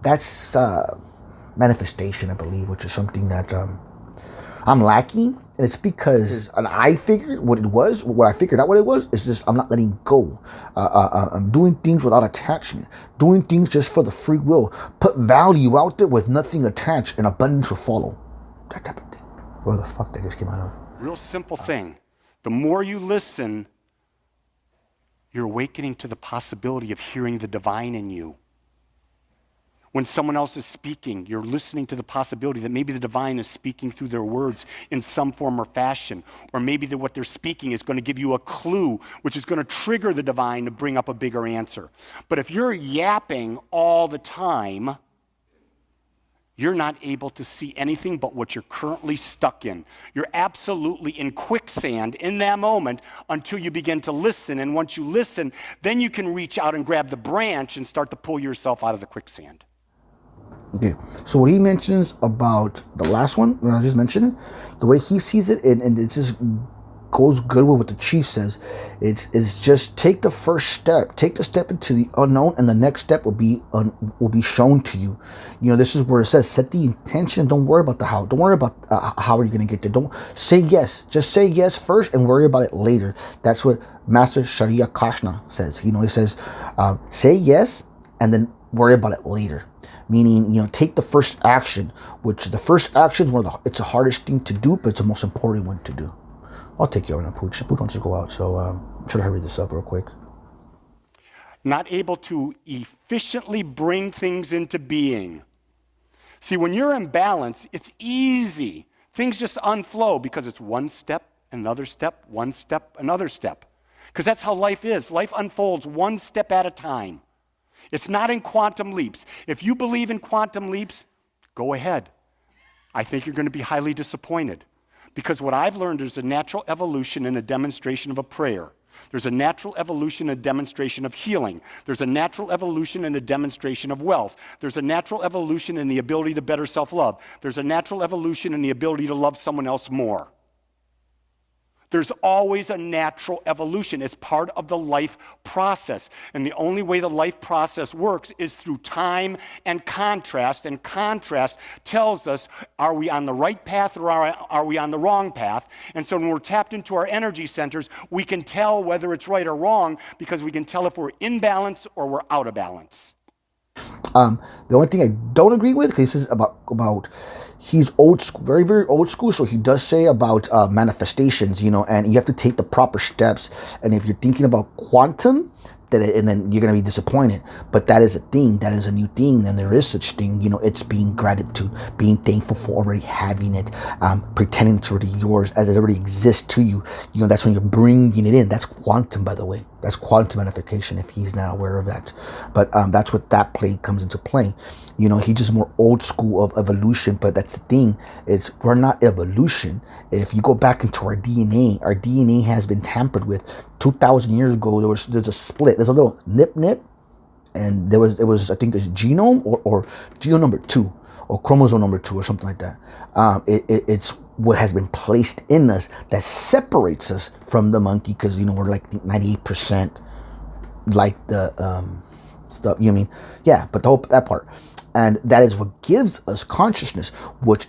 that's manifestation, I believe, which is something that I'm lacking. And it's because I figured what I figured out what it was, is just I'm not letting go. I'm doing things without attachment, doing things just for the free will. Put value out there with nothing attached, and abundance will follow. That type of thing. Where the fuck that just came out of? Real simple thing. The more you listen, you're awakening to the possibility of hearing the divine in you. When someone else is speaking, you're listening to the possibility that maybe the divine is speaking through their words in some form or fashion, or maybe that what they're speaking is going to give you a clue, which is going to trigger the divine to bring up a bigger answer. But if you're yapping all the time, you're not able to see anything but what you're currently stuck in. You're absolutely in quicksand in that moment until you begin to listen. And once you listen, then you can reach out and grab the branch and start to pull yourself out of the quicksand. Okay, so what he mentions about the last one, when I just mentioned it, the way he sees it, and it just goes good with what the chief says, it's just take the first step, take the step into the unknown, and the next step will be shown to you. You know, this is where it says set the intention. Don't worry about the how. Don't worry about how are you going to get there. Don't say yes. Just say yes first and worry about it later. That's what Master Sharia Krishna says. You know, he says say yes and then worry about it later. Meaning, you know, take the first action, which the first action is it's the hardest thing to do, but it's the most important one to do. I'll take you over now, Pooch. Pooch wants to go out, so I'm trying to hurry this up real quick. Not able to efficiently bring things into being. See, when you're in balance, it's easy. Things just unflow because it's one step, another step, one step, another step. Because that's how life is. Life unfolds one step at a time. It's not in quantum leaps. If you believe in quantum leaps, go ahead. I think you're going to be highly disappointed. Because what I've learned is a natural evolution and a demonstration of a prayer. There's a natural evolution and a demonstration of healing. There's a natural evolution and a demonstration of wealth. There's a natural evolution in the ability to better self-love. There's a natural evolution in the ability to love someone else more. There's always a natural evolution. It's part of the life process. And the only way the life process works is through time and contrast. And contrast tells us, are we on the right path or are we on the wrong path? And so when we're tapped into our energy centers, we can tell whether it's right or wrong because we can tell if we're in balance or we're out of balance. The only thing I don't agree with, because he says about he's old school, very, very old school. So he does say about manifestations, you know, and you have to take the proper steps. And if you're thinking about quantum, and then you're going to be disappointed. But that is a thing. That is a new thing. And there is such thing. You know, it's being gratitude, being thankful for already having it, pretending it's already yours as it already exists to you. You know, that's when you're bringing it in. That's quantum, by the way. That's quantum magnification if he's not aware of that. But that's what that play comes into play. You know, he's just more old school of evolution. But that's the thing. We're not evolution. If you go back into our DNA has been tampered with. 2,000 years ago, there's a split. There's a little nip, and it was I think it's genome or genome number 2 or chromosome number 2 or something like that. It's what has been placed in us that separates us from the monkey, because you know we're like 98% like the stuff. You know what I mean? Yeah, but that part, and that is what gives us consciousness, which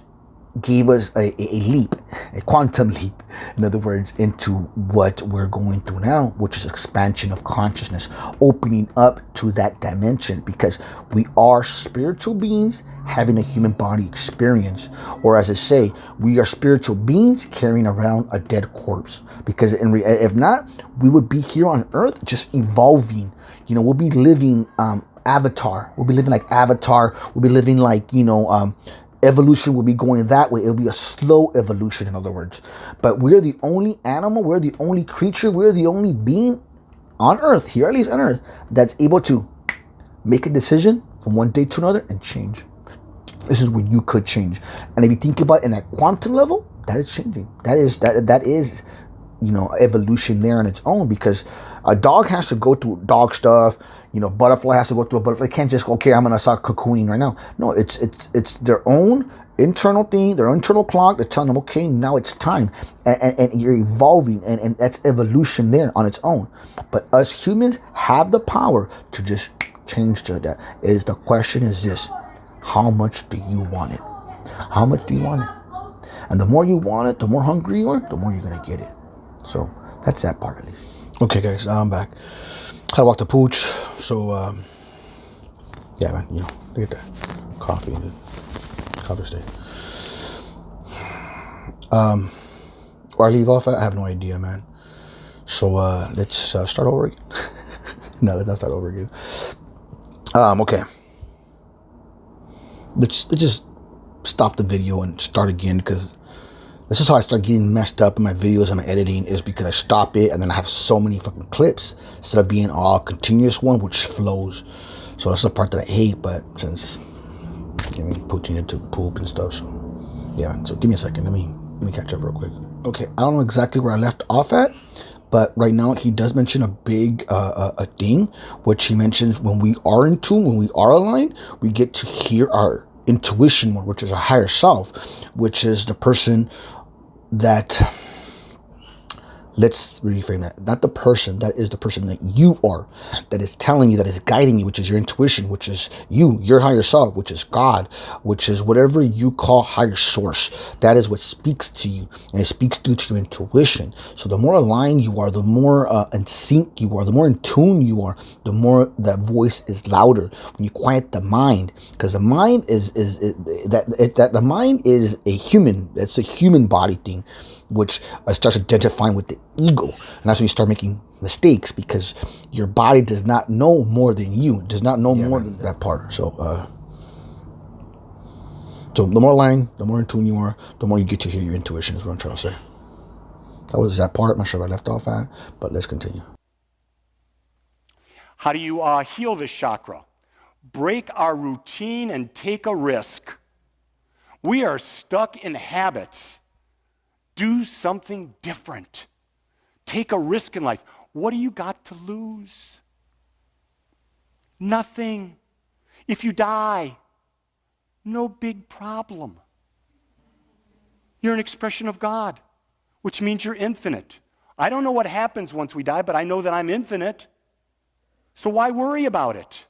gave us a leap, a quantum leap, in other words, into what we're going through now, which is expansion of consciousness, opening up to that dimension, because we are spiritual beings having a human body experience, or as I say, we are spiritual beings carrying around a dead corpse, because if not, we would be here on earth just evolving. You know, we'll be living Avatar. We'll be living like Avatar. We'll be living like, you know, evolution will be going that way. It'll be a slow evolution, in other words. But we're the only animal, we're the only creature, we're the only being on earth, here at least on earth, that's able to make a decision from one day to another and change. This is where you could change. And if you think about it in that quantum level, that is changing. That is, you know, evolution there on its own, because a dog has to go through dog stuff. You know, butterfly has to go through a butterfly. They can't just go, okay, I'm going to start cocooning right now. No, it's their own internal thing, their internal clock that's telling them, okay, now it's time. And you're evolving, and that's evolution there on its own. But us humans have the power to just change to that. The question is this: How much do you want it? How much do you want it? And the more you want it, the more hungry you are, the more you're going to get it. So that's that part at least. Okay, guys, I'm back. Had to walk the pooch. So, yeah, man, you know, look at that. Coffee, dude. Coffee state. Where I leave off at, I have no idea, man. So, let's start over again. No, let's not start over again. Okay. Let's just stop the video and start again, because this is how I start getting messed up in my videos and my editing, is because I stop it and then I have so many fucking clips instead of being all continuous one, which flows. So that's the part that I hate, but since putting it to poop and stuff, so yeah. So give me a second. Let me catch up real quick. Okay, I don't know exactly where I left off at, but right now he does mention a big a thing, which he mentions when we are in tune, when we are aligned, we get to hear our intuition more, which is our higher self, which is the person that, let's reframe that, not the person, that is the person that you are, that is telling you, that is guiding you, which is your intuition, which is you, your higher self, which is God, which is whatever you call higher source. That is what speaks to you, and it speaks due to your intuition. So the more aligned you are, the more in sync you are, the more in tune you are, the more that voice is louder. When you quiet the mind, because the mind the mind is a human, it's a human body thing, which starts identifying with the ego. And that's when you start making mistakes, because your body does not know more than you, does not know more than that part. So so the more aligned, the more in tune you are, the more you get to hear your intuition, is what I'm trying to say. That was that part. I'm not sure if I left off at, but let's continue. How do you heal this chakra? Break our routine and take a risk. We are stuck in habits. Do something different. Take a risk in life. What do you got to lose? Nothing. If you die, no big problem. You're an expression of God, which means you're infinite. I don't know what happens once we die, but I know that I'm infinite. So why worry about it?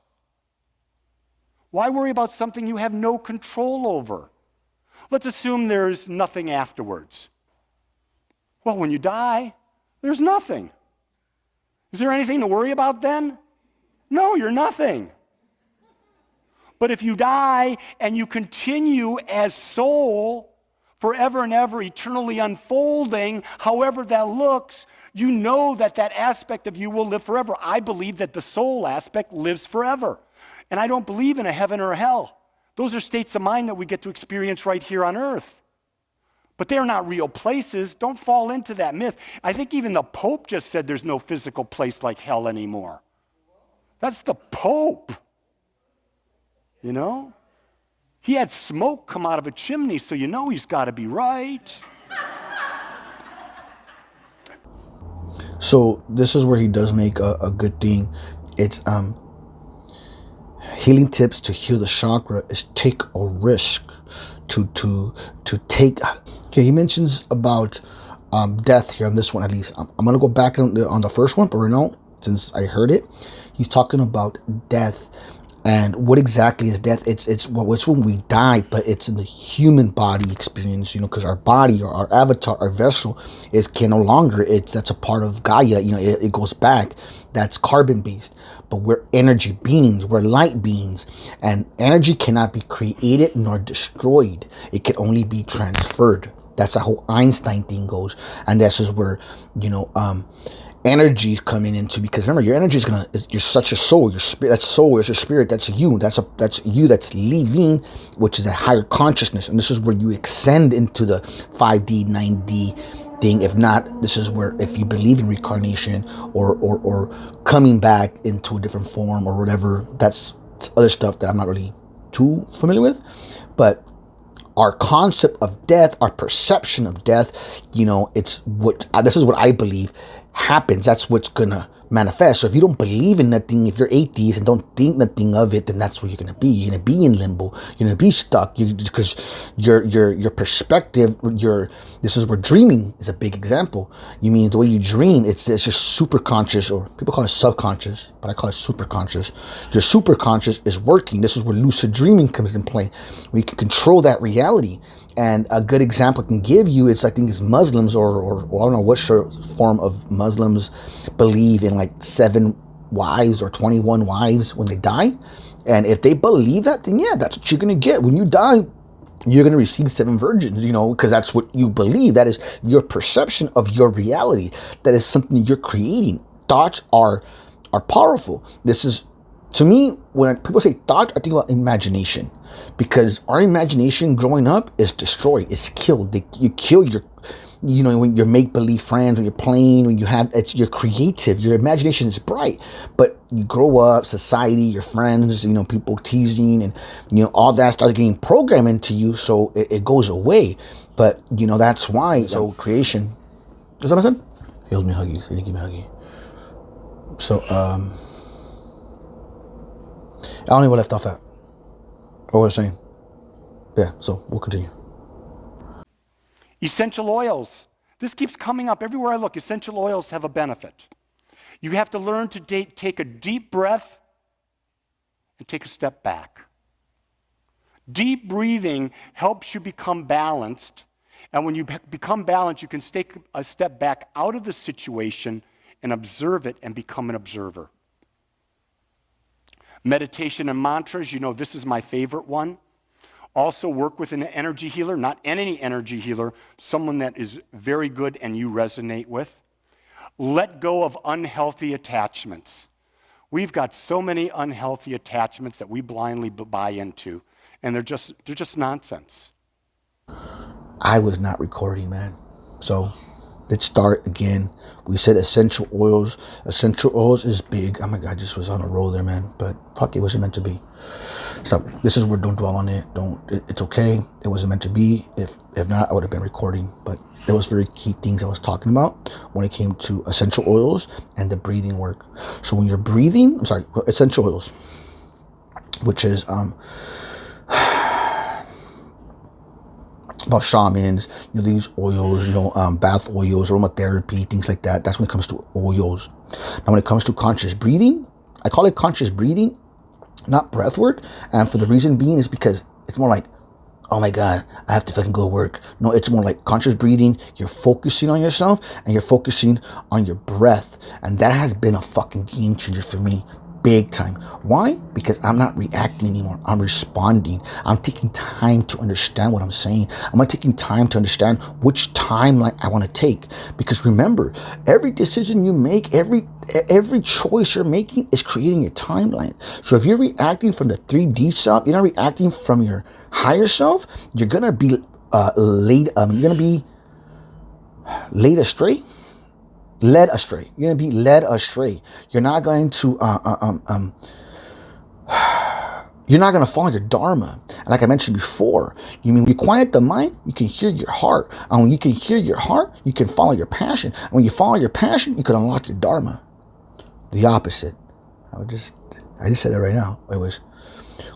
Why worry about something you have no control over? Let's assume there's nothing afterwards. Well, when you die, there's nothing. Is there anything to worry about then? No, you're nothing. But if you die and you continue as soul forever and ever, eternally unfolding, however that looks, you know that that aspect of you will live forever. I believe that the soul aspect lives forever. And I don't believe in a heaven or a hell. Those are states of mind that we get to experience right here on earth. But they're not real places. Don't fall into that myth. I think even the Pope just said there's no physical place like hell anymore. That's the Pope. You know? He had smoke come out of a chimney, so you know he's got to be right. So this is where he does make a good thing. It's healing tips to heal the chakra is take a risk. To take. Okay, he mentions about death here on this one at least. I'm gonna go back on the first one, but right now, since I heard it, he's talking about death. And what exactly is death? It's when we die, but it's in the human body experience, you know, because our body, or our avatar, our vessel can no longer. That's a part of Gaia, you know. It goes back. That's carbon based, but we're energy beings. We're light beings, and energy cannot be created nor destroyed. It can only be transferred. That's the whole Einstein thing goes, and this is where, you know, energy is coming into, because remember, your energy you're such a soul, your spirit, that's soul, is your spirit, that's you, that's you, that's living, which is a higher consciousness. And this is where you ascend into the 5D 9D thing. If not, this is where, if you believe in reincarnation or coming back into a different form or whatever, that's other stuff that I'm not really too familiar with. But our concept of death, our perception of death, you know, it's what this is what I believe happens. That's what's gonna manifest. So if you don't believe in nothing, if you're atheist and don't think nothing of it, then that's where you're gonna be. You're gonna be in limbo. You're gonna be stuck. Because your perspective, this is where dreaming is a big example. You mean the way you dream, it's just super conscious, or people call it subconscious, but I call it super conscious. Your super conscious is working. This is where lucid dreaming comes in play. We can control that reality. And a good example I can give you is, I think, is Muslims, or I don't know what form of Muslims believe in like 7 wives or 21 wives when they die. And if they believe that, then yeah, that's what you're going to get. When you die, you're going to receive 7 virgins, because that's what you believe. That is your perception of your reality. That is something you're creating. Thoughts are powerful. This is, to me, when people say thought, I think about imagination, because our imagination growing up is destroyed. It's killed. You kill your, when you're make-believe friends, when you're playing, when you're creative, your imagination is bright. But you grow up, society, your friends, people teasing, and, all that starts getting programmed into you, so it goes away. But, that's why. So creation, is that what I said? He owes me huggies. He didn't give me a huggy. So, I don't know what I left off at. What was I saying? Yeah, so we'll continue. Essential oils. This keeps coming up everywhere I look. Essential oils have a benefit. You have to learn to take a deep breath and take a step back. Deep breathing helps you become balanced. And when you become balanced, you can take a step back out of the situation and observe it and become an observer. Meditation and mantras, this is my favorite one. Also work with an energy healer, not any energy healer, someone that is very good and you resonate with. Let go of unhealthy attachments. We've got so many unhealthy attachments that we blindly buy into, and they're just nonsense. I was not recording, man. So let's start again. We said essential oils. Essential oils is big. Oh my God, I just was on a roll there, man. But fuck, it wasn't meant to be. So this is where, don't dwell on it. It's okay. It wasn't meant to be. If not, I would have been recording. But there was very key things I was talking about when it came to essential oils and the breathing work. So when you're breathing, essential oils, which is about shamans, these oils, bath oils, aromatherapy, things like that. That's when it comes to oils. Now, when it comes to conscious breathing, I call it conscious breathing, not breath work. And for the reason being is because it's more like, oh my God, I have to fucking go to work. No, it's more like conscious breathing. You're focusing on yourself and you're focusing on your breath. And that has been a fucking game changer for me. Big time. Why? Because I'm not reacting anymore. I'm responding. I'm taking time to understand what I'm saying. I'm taking time to understand which timeline I want to take. Because remember, every decision you make, every choice you're making is creating your timeline. So if you're reacting from the 3D self, you're not reacting from your higher self, you're gonna be led astray. Led astray. You're going to be led astray. You're not going to, you're not going to follow your dharma. And like I mentioned before, when you quiet the mind, you can hear your heart. And when you can hear your heart, you can follow your passion. And when you follow your passion, you can unlock your dharma. The opposite. I just said it right now. It was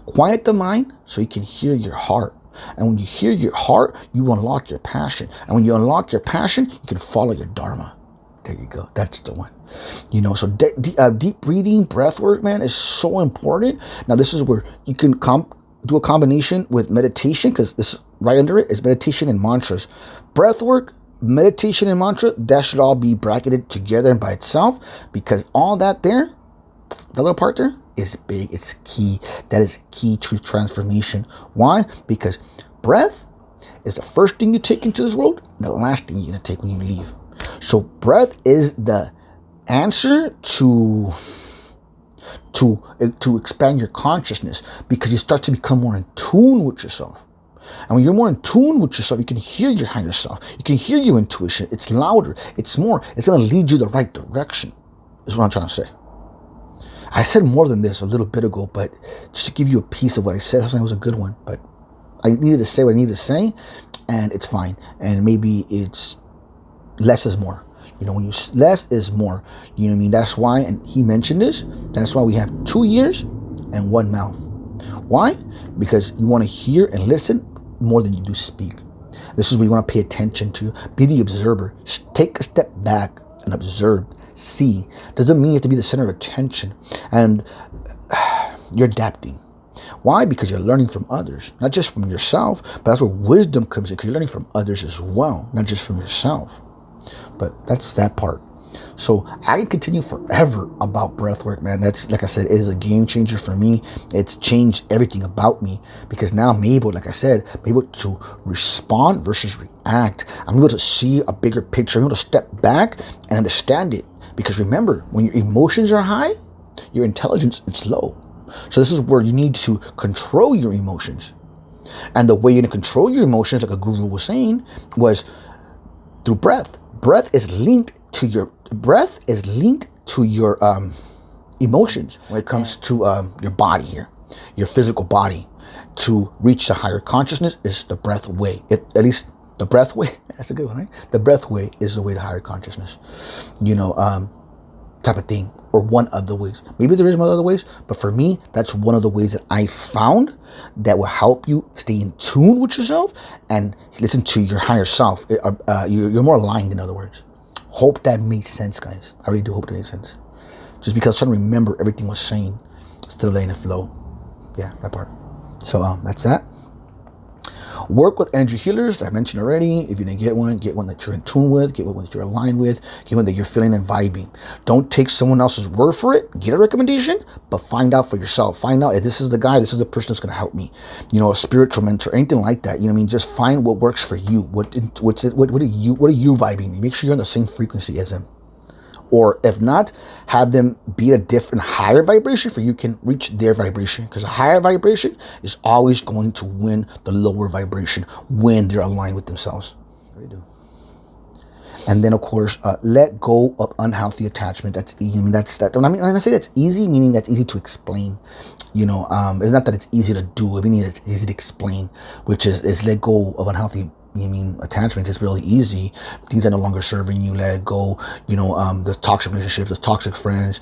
quiet the mind so you can hear your heart. And when you hear your heart, you unlock your passion. And when you unlock your passion, you can follow your dharma. There you go. That's the one. So deep breathing, breath work, man, is so important. Now, this is where you can do a combination with meditation, because this right under it is meditation and mantras. Breath work, meditation, and mantra, that should all be bracketed together and by itself, because all that there, the little part there, is big. It's key. That is key to transformation. Why? Because breath is the first thing you take into this world, and the last thing you're going to take when you leave. So breath is the answer to expand your consciousness, because you start to become more in tune with yourself. And when you're more in tune with yourself, you can hear your higher self. You can hear your intuition. It's louder. It's going to lead you the right direction, is what I'm trying to say. I said more than this a little bit ago, but just to give you a piece of what I said, I thought it was a good one. But I needed to say what I needed to say, and it's fine. And maybe it's less is more. You know, when you less is more. You know what I mean? That's why, and he mentioned this, that's why we have 2 ears and 1 mouth. Why? Because you want to hear and listen more than you do speak. This is what you want to pay attention to. Be the observer. Take a step back and observe. See. Doesn't mean you have to be the center of attention. And you're adapting. Why? Because you're learning from others. Not just from yourself, but that's where wisdom comes in. Because you're learning from others as well. Not just from yourself. But that's that part. So I can continue forever about breath work, man. That's, like I said, it is a game changer for me. It's changed everything about me, because now I'm able, like I said, I'm able to respond versus react. I'm able to see a bigger picture. I'm able to step back and understand it. Because remember, when your emotions are high, your intelligence is low. So this is where you need to control your emotions. And the way you're going to control your emotions, like a guru was saying, was through breath. Breath is linked to your emotions when it comes to your body here, your physical body. To reach the higher consciousness is the breath way. At least the breath way. That's a good one, right? The breath way is the way to higher consciousness. You know, type of thing, or one of the ways. Maybe there is other ways, but for me, that's one of the ways that I found that will help you stay in tune with yourself and listen to your higher self. You're more aligned, in other words. Hope that made sense, guys. I really do hope that made sense. Just because I'm trying to remember everything was saying, instead of letting it flow. Yeah, that part. So that's that. Work with energy healers, I mentioned already. If you didn't get one that you're in tune with, get one that you're aligned with, get one that you're feeling and vibing. Don't take someone else's word for it. Get a recommendation, but find out for yourself. Find out if this is the guy, this is the person that's going to help me. You know, a spiritual mentor, anything like that. You know what I mean? Just find what works for you. What are you vibing? Make sure you're on the same frequency as them. Or if not, have them be a different higher vibration for you can reach their vibration. Because a higher vibration is always going to win the lower vibration when they're aligned with themselves. They do. And then, of course, let go of unhealthy attachment. That's easy. I mean, when I say that's easy, meaning that's easy to explain. You know, it's not that it's easy to do. I mean, it's easy to explain, which is let go of unhealthy attachments. Is really easy. Things that are no longer serving you, let it go. You know, the toxic relationships, the toxic friends.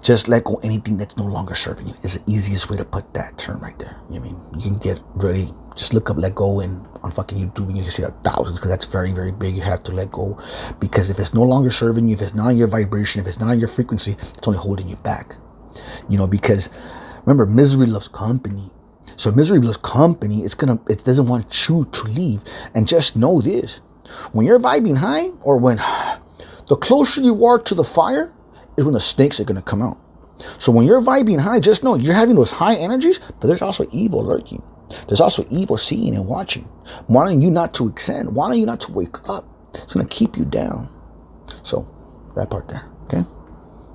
Just let go anything that's no longer serving you is the easiest way to put that term right there. You can get really, just look up let go and on fucking YouTube and you can see thousands, because that's very, very big. You have to let go, because if it's no longer serving you, if it's not on your vibration, if it's not on your frequency, it's only holding you back. You know, because remember, misery loves company. So misery loves company. It doesn't want you to leave. And just know this: when you're vibing high, or when the closer you are to the fire, is when the snakes are gonna come out. So when you're vibing high, just know you're having those high energies, but there's also evil lurking. There's also evil seeing and watching, wanting you not to ascend, wanting you not to wake up. It's gonna keep you down. So that part there, okay?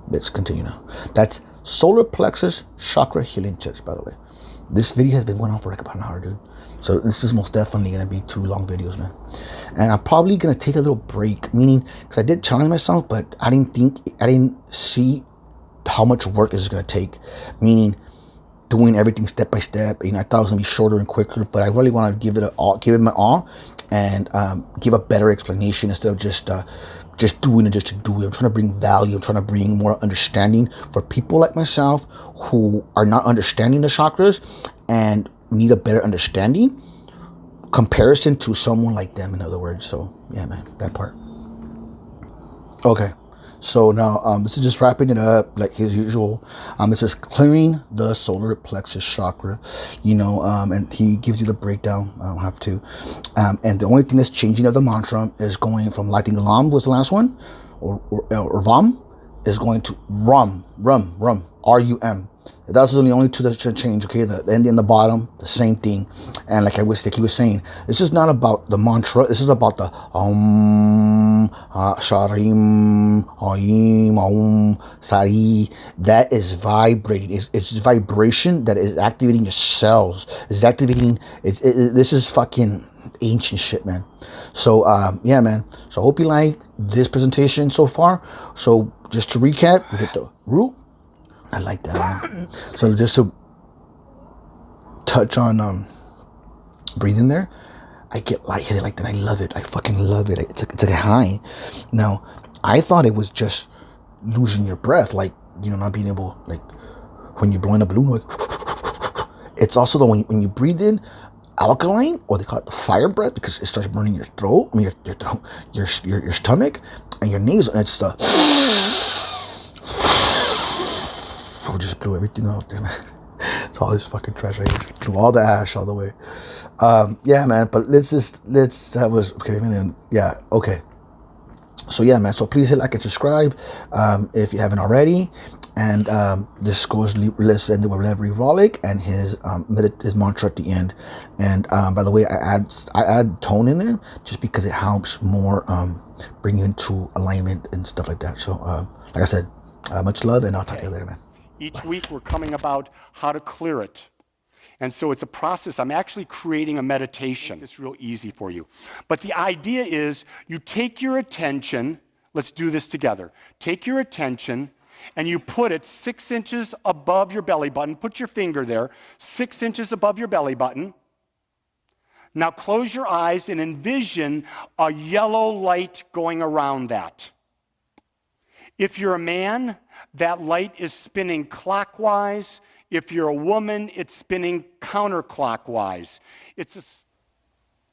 Let's continue now. That's solar plexus chakra healing tips, by the way. This video has been going on for like about an hour, dude. So this is most definitely going to be 2 long videos, man. And I'm probably going to take a little break, meaning, because I did challenge myself, but I didn't see how much work this is going to take, meaning doing everything step by step. You know, I thought it was going to be shorter and quicker, but I really want to give it my all, and give a better explanation instead of just doing it just to do it. I'm trying to bring value. I'm trying to bring more understanding for people like myself who are not understanding the chakras and need a better understanding comparison to someone like them, in other words. So yeah, man, that part. Okay. So now this is just wrapping it up like as usual. This is clearing the solar plexus chakra, you know, and he gives you the breakdown. I don't have to. And the only thing that's changing of the mantra is going from lighting alam was the last one, or vam, is going to rum, R-U-M. That's the only 2 that should change, okay? The end and the bottom, the same thing. And like he was saying, this is not about the mantra. This is about the sharim, sari. That is vibrating. It's vibration that is activating your cells. It's activating. This is fucking ancient shit, man. So yeah, man. So I hope you like this presentation so far. So just to recap, we did the root. I like that, man. So just to touch on breathing there, I get lightheaded like that. I love it. I fucking love it. It's like a high. Now, I thought it was just losing your breath, like, you know, not being able, like, when you're blowing a balloon, like, it's also the when you breathe in alkaline, or they call it the fire breath, because it starts burning your throat, I mean your throat, your stomach and your nasal, and it's the I just blew everything out there, man. It's all this fucking trash. I blew all the ash all the way. Yeah, man. But that was okay. Yeah, okay. So yeah, man. So please hit like and subscribe if you haven't already. And this goes, let's end it with Wolak and his mantra at the end. And by the way, I add tone in there just because it helps more bring you into alignment and stuff like that. So like I said, much love, and I'll talk to you later, man. Each week we're coming about how to clear it. And so it's a process. I'm actually creating a meditation. It's real easy for you. But the idea is you take your attention, let's do this together. Take your attention and you put it 6 inches above your belly button. Put your finger there, 6 inches above your belly button. Now close your eyes and envision a yellow light going around that. If you're a man, that light is spinning clockwise. If you're a woman, it's spinning counterclockwise.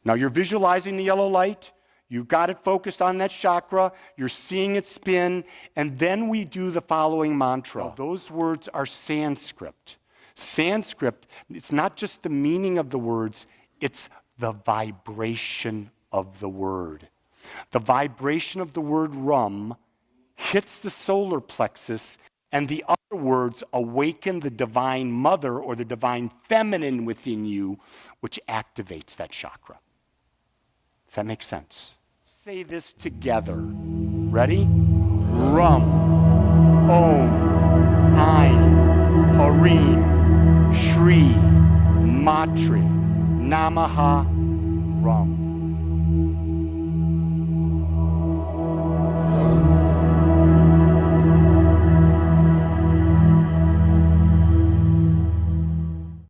Now you're visualizing the yellow light. You've got it focused on that chakra. You're seeing it spin. And then we do the following mantra. Now, those words are Sanskrit. Sanskrit, it's not just the meaning of the words, it's the vibration of the word. The vibration of the word rum hits the solar plexus, and the other words awaken the divine mother or the divine feminine within you, which activates that chakra. Does that make sense? Say this together. Ready? Rum, Om, Ain, Harim, Shri, Matri, Namaha, Rum.